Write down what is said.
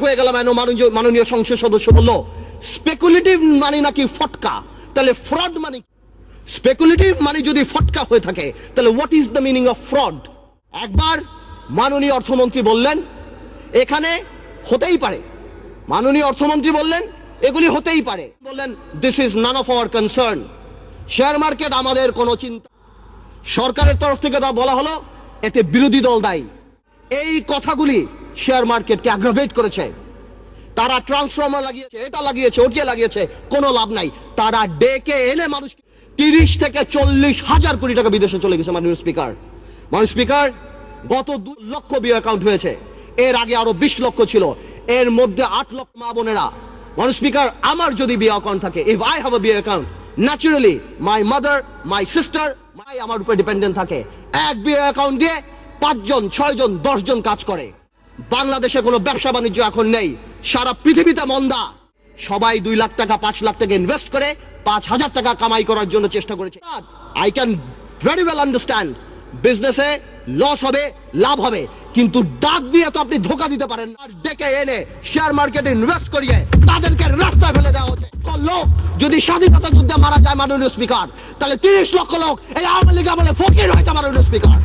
হয়ে গেলাম। মাননীয় সংসদ সদস্য বলল স্পেকুলেটিভ মানি নাকি ফটকা। তাহলে ফ্রড মানি, স্পেকুলেটিভ মানি যদি ফটকা হয়ে থাকে তাহলে what is the meaning of fraud? একবার মাননীয় অর্থমন্ত্রী বললেন এখানে হতেই পারে, মাননীয় অর্থমন্ত্রী বললেন এগুলি হতেই পারে, বললেন this is none of our concern, share market আমাদের কোনো চিন্তা। সরকারের তরফ থেকে তা বলা হলো এতে বিরোধী দল দায়ী। এই কথাগুলি শেয়ার মার্কেটকে অ্যাগ্রাভেট করেছে। তারা ট্রান্সফর্মার লাগিয়েছে, এটা লাগিয়েছে, ওটিয়ে লাগিয়েছে, কোনো লাভ নাই। তারা ডেকে এনে মানুষ 30 থেকে 40 হাজার কোটি টাকা বিদেশে চলে গেছে। মাননীয় স্পিকার, গত 2 লক্ষ বিও অ্যাকাউন্ট হয়েছে, এর আগে আরো 20 লক্ষ ছিল, এর মধ্যে 8 লক্ষ মা বোনেরা। মাননীয় স্পিকার, আমার যদি বিও অ্যাকাউন্ট থাকে, if I have a BO account, naturally my mother, my sister, আমার উপর ডিপেন্ডেন্ট থাকে। এক বিও অ্যাকাউন্ট দিয়ে 5 জন, 6 জন, 10 জন কাজ করে। বাংলাদেশে কোনো ব্যবসা বাণিজ্য এখন নেই, সারা পৃথিবীতে মন্দা। সবাই 2 লাখ টাকা, 5 লাখ টাকা ইনভেস্ট করে 5,000 টাকা কামাই করার জন্য চেষ্টা করেছে। I can very well understand বিজনেসে লস হবে, লাভ হবে, কিন্তু ডাক দিয়ে তো আপনি ধোকা দিতে পারেন না। ডেকে এনে শেয়ার মার্কেটে ইনভেস্ট করিয়ে তাদেরকে রাস্তায় ফেলে দেওয়া হচ্ছে। লোক যদি স্বাধীনতা যুদ্ধে মারা যায় মাননীয় স্পিকার, তাহলে 30 লক্ষ লোক এই আওয়ামী লীগ আমলে ফকির হয়েছে মাননীয় স্পিকার।